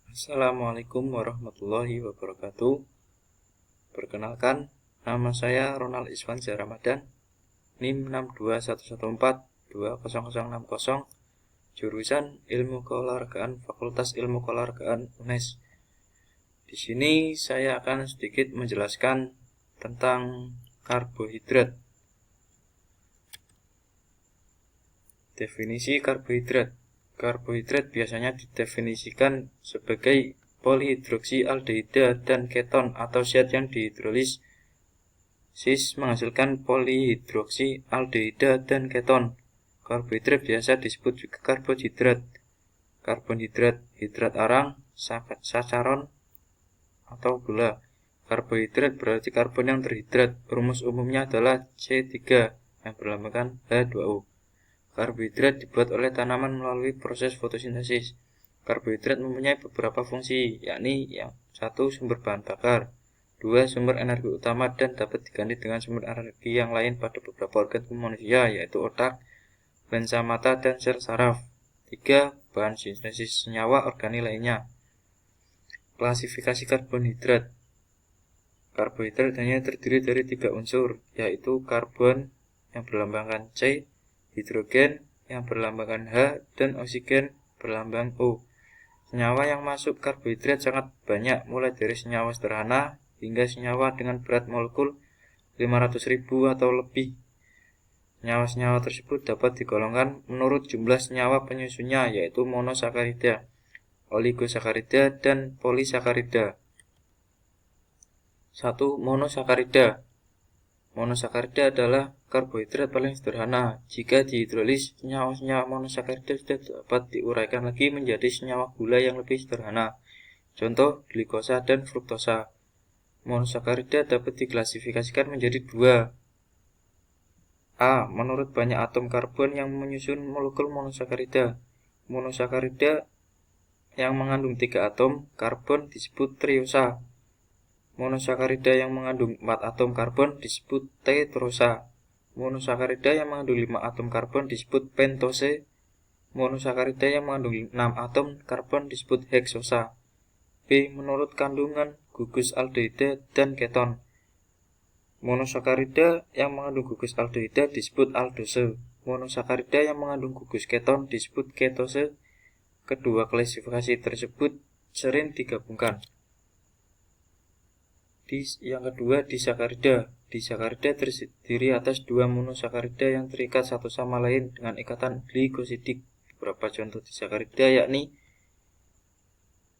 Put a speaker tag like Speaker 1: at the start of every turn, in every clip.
Speaker 1: Assalamualaikum warahmatullahi wabarakatuh. Perkenalkan, nama saya Ronald Iswan Ramadan, NIM 62114200060, jurusan Ilmu Keolahragaan Fakultas Ilmu Keolahragaan UNES. Di sini saya akan sedikit menjelaskan tentang karbohidrat. Definisi karbohidrat. Karbohidrat biasanya didefinisikan sebagai polihidroksialdehida dan keton atau zat yang dihidrolisis menghasilkan polihidroksialdehida dan keton. Karbohidrat biasa disebut juga karbohidrat, karbonhidrat, hidrat arang, sacharon, atau gula. Karbohidrat berarti karbon yang terhidrat. Rumus umumnya adalah C3 yang berlambangkan H2O. Karbohidrat dibuat oleh tanaman melalui proses fotosintesis. Karbohidrat mempunyai beberapa fungsi, yakni yang satu, sumber bahan bakar, dua, sumber energi utama dan dapat diganti dengan sumber energi yang lain pada beberapa organ tubuh manusia, yaitu otak, lensa mata, dan sel saraf. Tiga, bahan sintesis senyawa organik lainnya. Klasifikasi karbonhidrat. Karbohidrat hanya terdiri dari 3 unsur, yaitu karbon yang berlambangkan C, hidrogen yang berlambangkan H, dan oksigen berlambang O. Senyawa yang masuk karbohidrat sangat banyak, mulai dari senyawa sederhana hingga senyawa dengan berat molekul 500.000 atau lebih. Senyawa-senyawa tersebut dapat digolongkan menurut jumlah senyawa penyusunnya, yaitu monosakarida, oligosakarida, dan polisakarida. 1. Monosakarida. Monosakarida adalah karbohidrat paling sederhana. Jika dihidrolis, senyawa-senyawa monosakarida sudah dapat diuraikan lagi menjadi senyawa gula yang lebih sederhana. Contoh, glikosa dan fruktosa. Monosakarida dapat diklasifikasikan menjadi 2. A. Menurut banyak atom karbon yang menyusun molekul monosakarida. Monosakarida yang mengandung 3 atom karbon disebut triosa. Monosakarida yang mengandung 4 atom karbon disebut tetrosa. Monosakarida yang mengandung 5 atom karbon disebut pentose. Monosakarida yang mengandung 6 atom karbon disebut heksosa. B. Menurut kandungan gugus aldehida dan keton. Monosakarida yang mengandung gugus aldehida disebut aldose. Monosakarida yang mengandung gugus keton disebut ketose. Kedua klasifikasi tersebut sering digabungkan. Yang kedua, disakarida. Disakarida terdiri atas 2 monosakarida yang terikat satu sama lain dengan ikatan glikosidik. Beberapa contoh disakarida yakni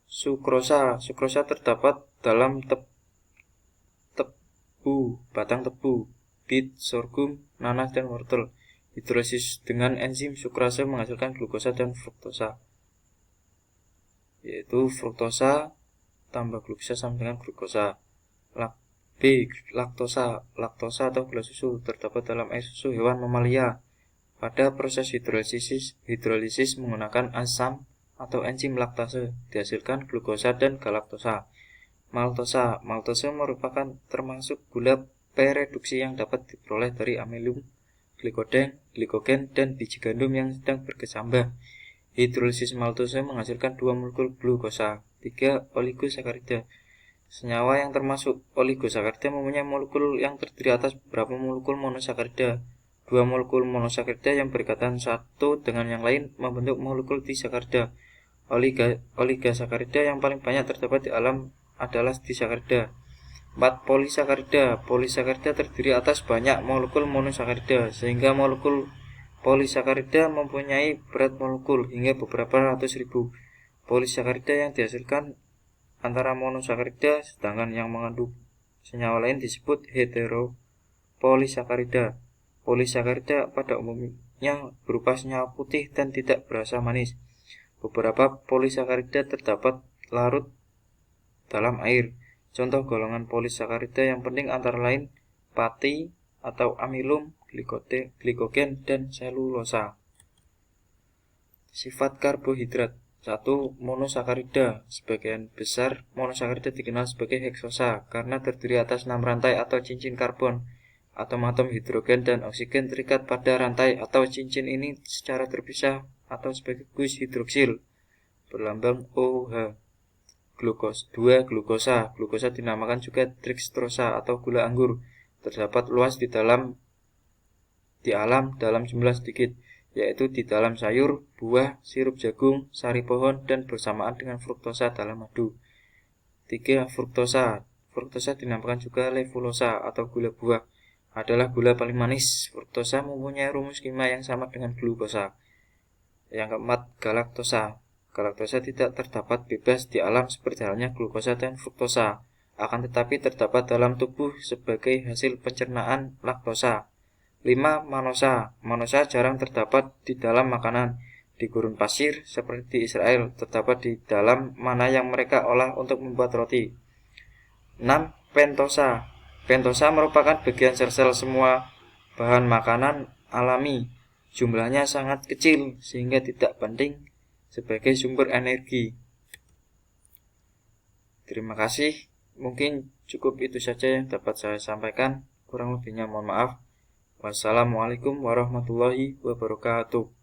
Speaker 1: sukrosa. Sukrosa terdapat dalam batang tebu, bit, sorghum, nanas, dan wortel. Hidrolisis dengan enzim sukrase menghasilkan glukosa dan fruktosa, yaitu fruktosa tambah glukosa sama dengan glukosa. B. Laktosa. Laktosa atau gula susu terdapat dalam air susu hewan mamalia. Pada proses hidrolisis menggunakan asam atau enzim laktase dihasilkan glukosa dan galaktosa. Maltosa. Maltose merupakan termasuk gula pereduksi yang dapat diperoleh dari amilum, glikogen, dan biji gandum yang sedang berkecambah. Hidrolisis maltose menghasilkan 2 molekul glukosa. 3. Oligosakarida. Senyawa yang termasuk oligosakarida mempunyai molekul yang terdiri atas beberapa molekul monosakarida. 2 molekul monosakarida yang berikatan satu dengan yang lain membentuk molekul disakarida. Oligosakarida yang paling banyak terdapat di alam adalah disakarida. 4. Polisakarida. Polisakarida terdiri atas banyak molekul monosakarida, sehingga molekul polisakarida mempunyai berat molekul hingga beberapa ratus ribu. Polisakarida yang dihasilkan antara monosakarida, sedangkan yang mengandung senyawa lain disebut heteropolisakarida. Polisakarida pada umumnya berupa senyawa putih dan tidak berasa manis. Beberapa polisakarida terdapat larut dalam air. Contoh golongan polisakarida yang penting antara lain pati atau amilum, glikogen, dan selulosa. Sifat karbohidrat. 1. Monosakarida. Sebagian besar monosakarida dikenal sebagai heksosa karena terdiri atas 6 rantai atau cincin karbon. Atom-atom hidrogen dan oksigen terikat pada rantai atau cincin ini secara terpisah atau sebagai gus hidroksil berlambang OH. glukosa. Glukosa dinamakan juga dextrosa atau gula anggur. Terdapat luas di alam dalam jumlah sedikit, yaitu di dalam sayur, buah, sirup jagung, sari pohon, dan bersamaan dengan fruktosa dalam madu. 3. Fruktosa. Fruktosa dinamakan juga levulosa atau gula buah. Adalah gula paling manis. Fruktosa mempunyai rumus kimia yang sama dengan glukosa. Yang keempat, galaktosa. Galaktosa tidak terdapat bebas di alam seperti halnya glukosa dan fruktosa, akan tetapi terdapat dalam tubuh sebagai hasil pencernaan laktosa. 5. Manosa. Manosa jarang terdapat di dalam makanan. Di gurun pasir seperti di Israel terdapat di dalam mana yang mereka olah untuk membuat roti. 6. Pentosa. Pentosa merupakan bagian sel-sel semua bahan makanan alami. Jumlahnya sangat kecil sehingga tidak penting sebagai sumber energi. Terima kasih. Mungkin cukup itu saja yang dapat saya sampaikan. Kurang lebihnya mohon maaf. Wassalamualaikum warahmatullahi wabarakatuh.